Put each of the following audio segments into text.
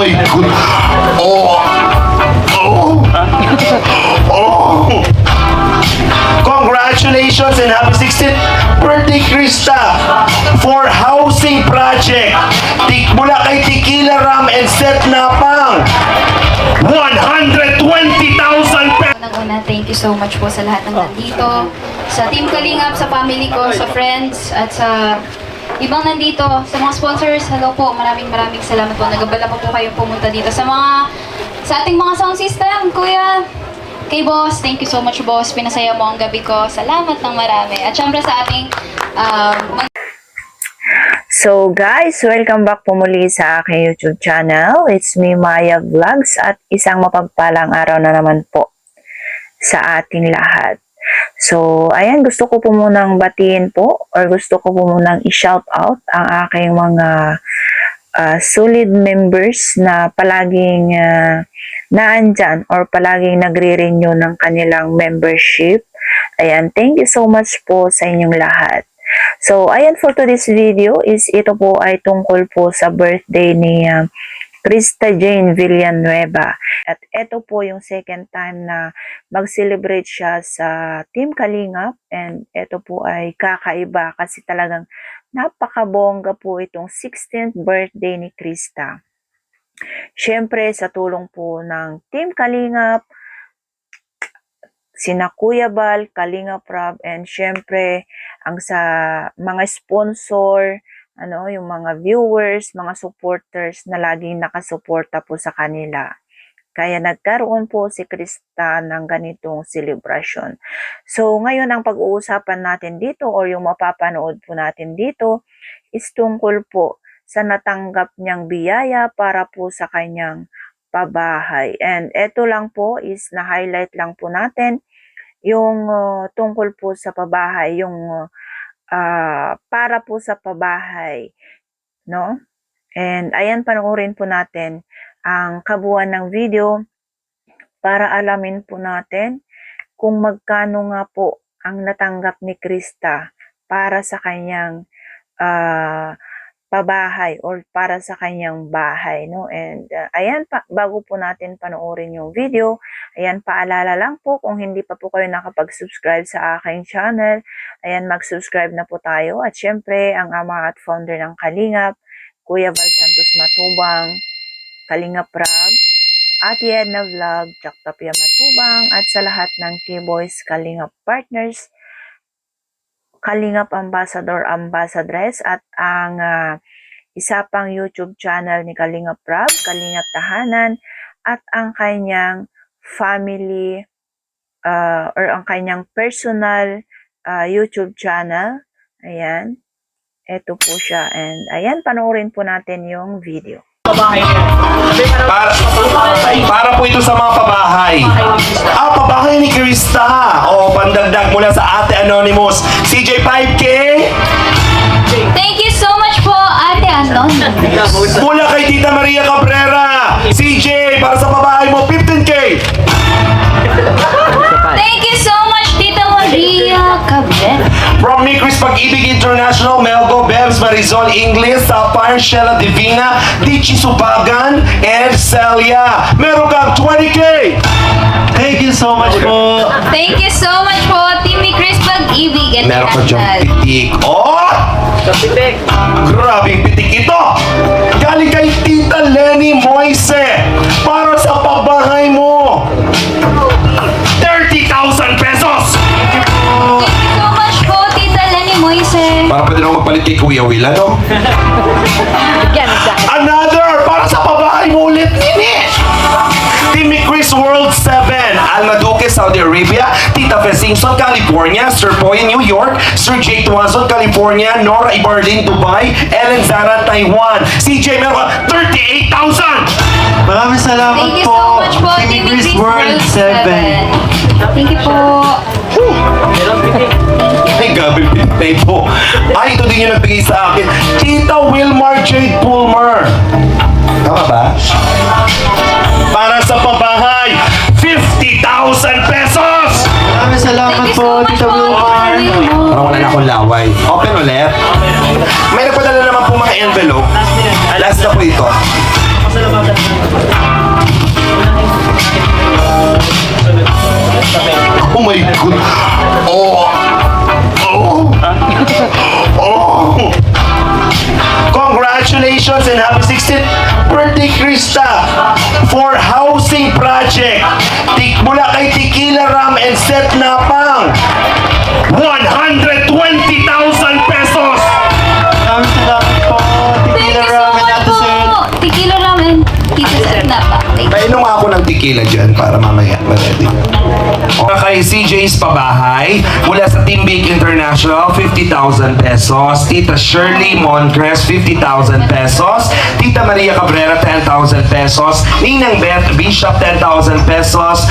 my God. Oh. Oh. Oh. Congratulations and happy 16th birthday, Krista, for housing project. Mula kay Tequila Ram and Seth Napang. 120,000 pesos. Unang-una, thank you so much po sa lahat ng nandito. Sa Team Kalingap, sa family ko, sa friends, at sa ibang nandito. Sa mga sponsors, hello po. Maraming salamat po. Nagabala pa po kayong pumunta dito. Sa ating mga sound system, kuya, kay boss, thank you so much, boss. Pinasaya mo ang gabi ko. Salamat ng marami. At syempre sa ating So guys, welcome back po muli sa aking YouTube channel. It's me, Maya Vlogs, at isang mapagpalang araw na naman po sa ating lahat. So, ayan, gusto ko po munang batiin po, or gusto ko po munang i-shout out ang aking mga solid members na palaging naandyan or palaging nagre-renew ng kanilang membership. Ayan, thank you so much po sa inyong lahat. So, ayan, for today's video is ito po ay tungkol po sa birthday ni Krista Jane Villanueva. At ito po yung second time na mag-celebrate siya sa Team Kalingap, and ito po ay kakaiba kasi talagang napakabongga po itong 16th birthday ni Krista. Siyempre, sa tulong po ng Team Kalingap, sina Kuya Bal, Kalingap Rob, and syempre ang sa mga sponsor, yung mga viewers, mga supporters na laging nakasuporta po sa kanila. Kaya nagkaroon po si Krista ng ganitong celebration. So ngayon ang pag-uusapan natin dito or yung mapapanood po natin dito is tungkol po sa natanggap niyang biyaya para po sa kanyang pabahay. And eto lang po is na-highlight lang po natin yung tungkol po sa pabahay, yung para po sa pabahay, no? And ayan, panoorin po natin ang kabuuan ng video para alamin po natin kung magkano nga po ang natanggap ni Krista para sa kanyang pabahay or para sa kanyang bahay, no? And ayan, bago po natin panoorin yung video, ayan, paalala lang po kung hindi pa po kayo nakapag-subscribe sa aking channel, ayan, mag-subscribe na po tayo. At syempre, ang ama at founder ng Kalingap, Kuya Val Santos Matubang, Kalingap Rob, Ate Edna Vlog, Jack Tapia Matubang, at sa lahat ng K-Boys Kalingap Partners, Kalingap Ambassador, Ambassadress, at ang isa pang YouTube channel ni Kalingap Rob, Kalingap Tahanan, at ang kanyang family or ang kanyang personal YouTube channel. Ayan, eto po siya. And ayan, panoorin po natin yung video. Para po ito sa mga pabahay. Pabahay ni Krista. Pandagdag mula sa Ate Anonymous. CJ5K. thank you so much po, Ate Anonymous. Mula kay Tita Maria Cabrera. CJ, para sa pabahay mo, 15K. Thank you so much, Tita Maria Cabrera. From me, Chris Pag-ibig International, Melgo, Bebs, Marizol Ingles, Sapphire, Shella Divina, Dichi Subagan, and Celia. Meron kang 20K! Thank you so much po. Thank you so much po, Team Chris Pag-ibig Meron ka dyan International. pitik. Grabing pitik ito! Galing kay Tita Lenny Moise para sa pabahay mo! 30,000 pesos! Thank you so much po, Tita Lenny Moise. Para pwede naman magpalit kay Kuya Will, ano? Another! Para sa pabahay mo ulit, Nini! Timmy Chris World 7, Almaduque, Saudi Arabia, Tita Fe Simpson, California, Sir Poy, New York, Sir Jake Tuazon, California, Nora Ibardin, Dubai, Ellen Zara, Taiwan, CJ, meron ka 38,000! Maraming salamat Thank you po. so much po, Timmy Team Chris Chris World 7. Thank you po. Ay, gabi pinay po. Ay, ito din yung nagbigay sa akin. Tita Wilmar Jade Pulmer. Tama ba? Para sa pabahay, 50,000 pesos! Maraming salamat Thank you po, so much Tita po, Wilmar. Tita Wilmar. Parang wala na akong laway. Open ulit. May nagpadala naman po mga envelope. Last na po ito. Oh my God. Oh. Oh. Oh. Congratulations and happy 16th birthday, Krista, for housing project. Mula kay Tequila Ram and Seth Napang. 120,000 pesos. Maraming salamat po. Thank Tequila you so Ram and much Ate po! Seth. Tequila ramen. Tito Sir na pa. Painom ako ng tequila dyan para mamaya ma-ready. Kay CJ's Pabahay, mula sa Team Big International, 50,000 pesos. Tita Shirley Moncres, 50,000 pesos. Tita Maria Cabrera, 10,000 pesos. Ninang Beth Bishop, 10,000 pesos.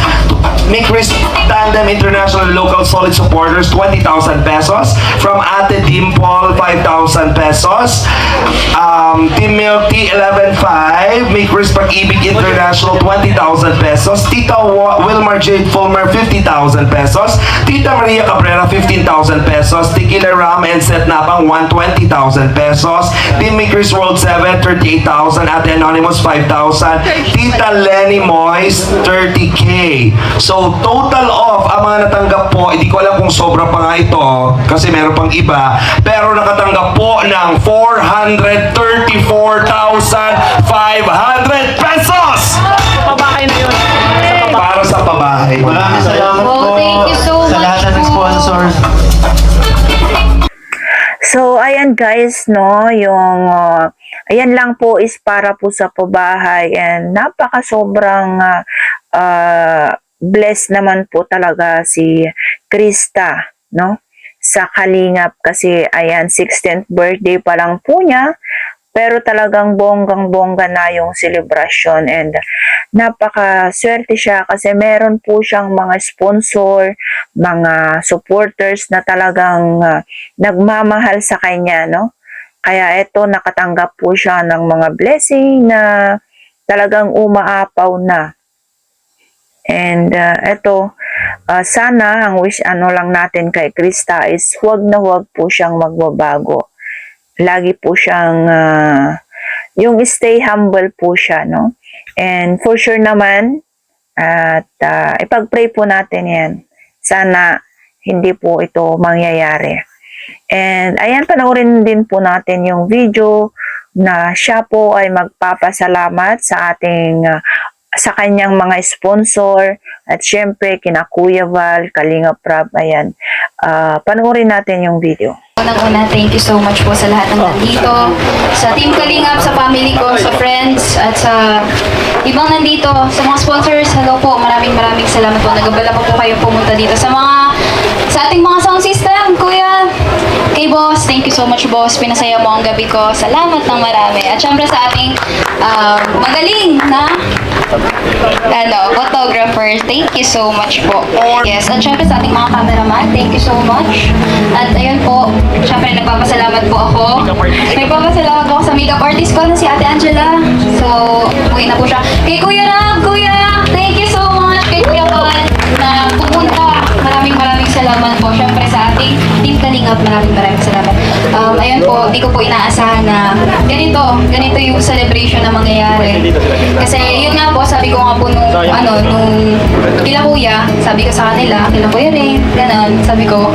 Mikris Tandem International Local Solid Supporters, 20,000 pesos. From Ate Dimple, 5,000 pesos. Team Milk Tea 11.5, Mikris Pag-ibig International, 20,000 pesos. Tita Wilmar Jade Fulmer, 50,000 pesos. Tita Maria Cabrera, 15,000 pesos. Tequila Ram and Seth Napang, 120,000 pesos. Team Makers World 7, 38,000. Ate Anonymous, 5,000. Tita Lenny Moyes, 30K. So, total of, ang mga natanggap po, hindi ko alam kung sobra pa nga ito, kasi meron pang iba, pero nakatanggap po ng 434,500 pesos! Pabahay na yun. Para sa pabahay. Maraming salamat Oh, po. thank you so sa much lahat ng po. sponsors. So, ayan guys, no, yung, ayan lang po is para po sa pabahay and sobrang blessed naman po talaga si Krista, no, sa Kalingap kasi ayan, 16th birthday pa lang po niya, pero talagang bonggang-bongga na yung celebration and napaka-swerte siya kasi meron po siyang mga sponsor, mga supporters na talagang nagmamahal sa kanya, no? Kaya eto, nakatanggap po siya ng mga blessing na talagang umaapaw na. And eto, sana ang wish lang natin kay Krista is huwag na huwag po siyang magbabago. Lagi po siyang yung stay humble po siya, no? And for sure naman at ipag-pray po natin 'yan. Sana hindi po ito mangyayari. And ayan, panoorin din po natin yung video na siya po ay magpapasalamat sa ating sa kanyang mga sponsor at syempre kina Kuya Val, Kalinga Prab, ayan. Panoorin natin yung video. Unang-una, thank you so much po sa lahat ng nandito. Sa Team Kalingap, sa family ko, sa friends, at sa ibang nandito, sa mga sponsors, hello po, maraming salamat po. Nagabala pa po kayo pumunta dito. Sa ating mga sound system, Kuya, kay Boss, thank you so much, Boss. Pinasaya mo ang gabi ko. Salamat ng marami. At syempre sa ating magaling na photographer, thank you so much po. Yes, at syempre sa ating mga cameraman, thank you so much. At ayun po, syempre nagpapasalamat po ako. Nagpapasalamat po ako sa makeup artist ko na si Ate Angela. So, uwi na po siya. Kay Kuya Rab, Kuya, thank you so much. Kay Kuya Paul, na pupunta. Maraming salamat po. Syempre sa ating Team Kalingap, maraming salamat. Ayun po, di ko po inaasahan na ganito yung celebration na mangyayari. Kasi yun nga po, sabi ko nga po nung kila Kuya, sabi ko sa kanila, kila Kuya rin, ganon, sabi ko,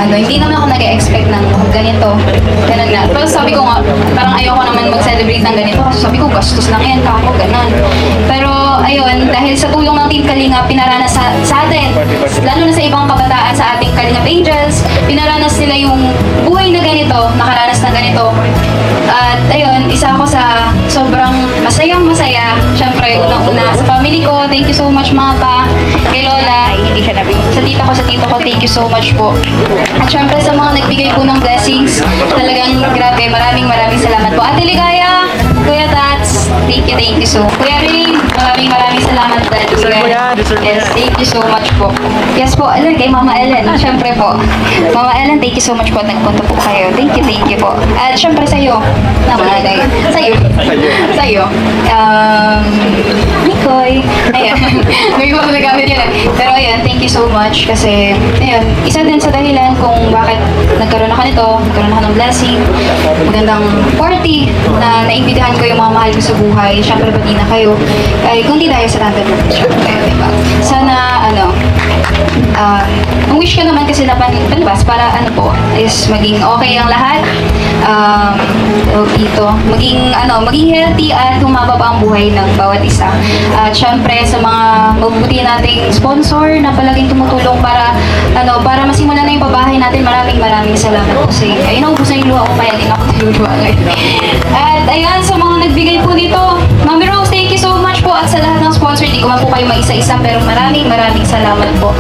hindi naman ako nag-expect ng ganito. Ganon nga. Pero sabi ko nga, parang ayoko naman mag-celebrate ng ganito. Kasi sabi ko, gastos lang yan, kako, ganon. Pero ayun, dahil sa tulong ng Team Kalingap, pinaranas sa atin, lalo na sa ibang kabataan sa ating Kalingap Angels, pinaranas nila yung buhay na ganito, nakaranas na ganito. At ayun, isa ako sa sobrang masaya. Siyempre, unang-una sa family ko, thank you so much mga pa. Kay Lola, hindi siya nabi. Sa tito ko, thank you so much po. At siyempre sa mga nagbigay po ng blessings, talagang grabe, maraming salamat po. Ate Ligaya, Kuya Tats, thank you so. Kuya Ring, maraming salamat din. Yes, thank you so much po. Yes po, kay Mama Ellen, siyempre po. Mama Ellen, thank you so much po. Nagpunta po kayo. Thank you po. At siyempre sa'yo, Sa'yo. Mikoy. Ayan. May mga nagamit yun eh. Pero ayan, thank you so much kasi, ayan, isa din sa dahilan kung bakit nagkaroon ako nito, nagkaroon ako ng blessing, magandang party na naimbitahan ko yung mga mahal ko sa buhay. Siyempre, pati na kayo. Ay, kundi dahil sa tanda natin, siyempre, diba? Sana, ang wish ko naman kasi na panbas para is maging okay ang lahat. Maging healthy at humaba pa ang buhay ng bawat isa. At syempre sa mga mabubuti nating sponsor na palaging tumutulong para masimulan na yung pabahay natin. Maraming salamat po sa inyo. Ayun, ubus na yung luha ko, kaya din ako niluluha ngayon. At ayan, sa mga nagbigay po dito, Mami Rose, thank you so much po. At sa lahat ng sponsor, di ko man po kayo maisa-isa, pero maraming salamat po.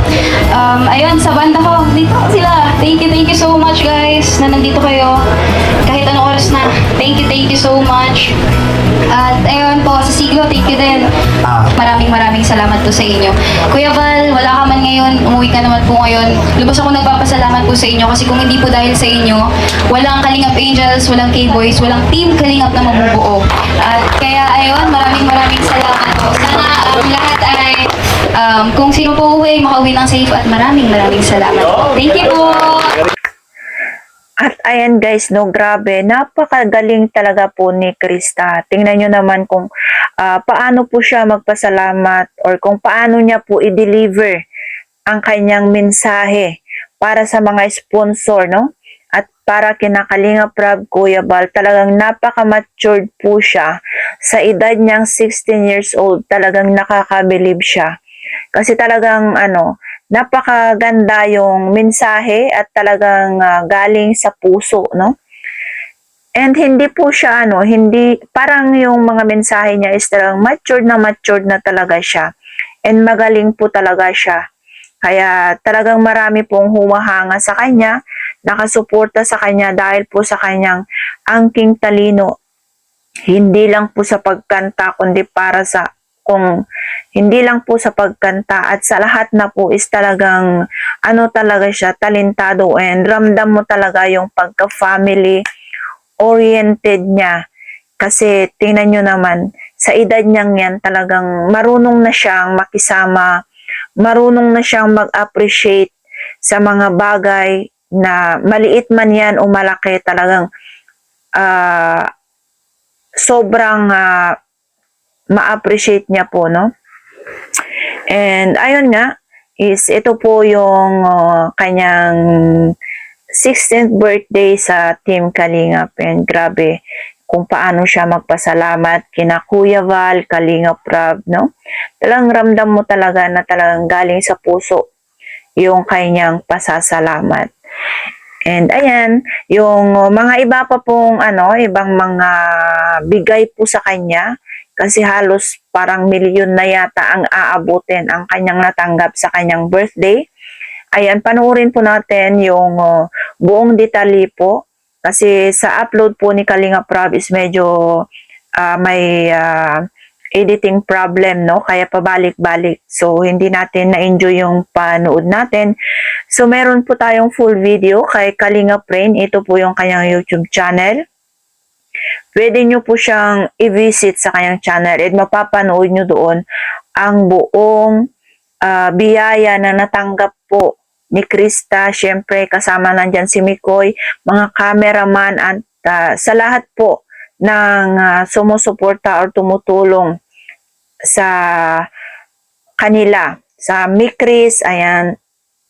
Ayun, sa banda ko, dito sila. Thank you so much guys na nandito kayo. Kahit anong oras na. Thank you so much. At ayun po, sa Siglo, thank you din. Maraming salamat po sa inyo. Kuya Val, wala ka man ngayon, umuwi ka naman po ngayon. Lubos ako nagpapasalamat po sa inyo kasi kung hindi po dahil sa inyo, walang Kalingap Angels, walang K-Boys, walang Team Kalingap na mabubuo. At kaya ayun, maraming salamat po. Sana lahat ay kung sino po uwi, makauwi ng safe at maraming salamat po. Thank you po! At ayan guys, no, grabe, napakagaling talaga po ni Krista. Tingnan nyo naman kung paano po siya magpasalamat or kung paano niya po i-deliver ang kanyang mensahe para sa mga sponsor, no? At para kina Kalingap Rab, Kuya Bal, talagang napaka-matured po siya. Sa edad niyang 16 years old, talagang nakakabilib siya. Kasi talagang napakaganda yung mensahe at talagang galing sa puso, no? And hindi po siya hindi parang yung mga mensahe niya is talagang matured na talaga siya. And magaling po talaga siya. Kaya talagang marami pong humahanga sa kanya, nakasuporta sa kanya dahil po sa kanyang angking talino. Hindi lang po sa pagkanta kundi hindi lang po sa pagkanta at sa lahat na po is talagang talaga siya, talentado, and ramdam mo talaga yung pagka-family oriented niya. Kasi tingnan nyo naman, sa edad niyang yan talagang marunong na siyang makisama, marunong na siyang mag-appreciate sa mga bagay na maliit man yan o malaki, talagang sobrang ma-appreciate niya po, no? And ayun nga, is ito po yung kanyang 16th birthday sa Team Kalingap. And grabe kung paano siya magpasalamat kina Kuya Val, Kalingap Rab, no? Talagang ramdam mo talaga na talagang galing sa puso yung kanyang pasasalamat. And ayan, yung mga iba pa pong ibang mga bigay po sa kanya, kasi halos parang milyon na yata ang aabutin ang kanyang natanggap sa kanyang birthday. Ayan, panoorin po natin yung buong detalye po. Kasi sa upload po ni Kalingap Rab is medyo may editing problem, no? Kaya pabalik-balik. So, hindi natin na-enjoy yung panood natin. So, meron po tayong full video kay Kalingap Rain. Ito po yung kanyang YouTube channel. Pwede nyo po siyang i-visit sa kanyang channel at mapapanood nyo doon ang buong biyaya na natanggap po ni Krista. Siyempre, kasama nandyan si Mikoy, mga cameraman at sa lahat po ng sumusuporta or tumutulong sa kanila. Sa Mikris, ayan,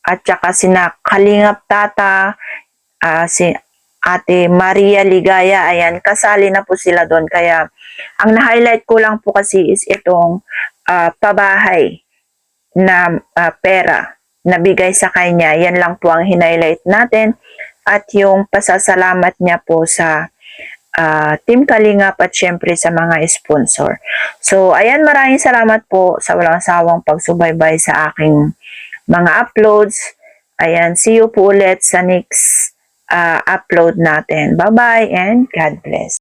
at saka sina Kalingap Tata, si Ate Maria Ligaya, ayan, kasali na po sila doon. Kaya, ang na-highlight ko lang po kasi is itong pabahay na pera na bigay sa kanya. Yan lang po ang hinighlight natin. At yung pasasalamat niya po sa Team Kalingap at syempre sa mga sponsor. So, ayan, maraming salamat po sa walang sawang pagsubaybay sa aking mga uploads. Ayan, see you po ulit sa next upload natin. Bye-bye and God bless.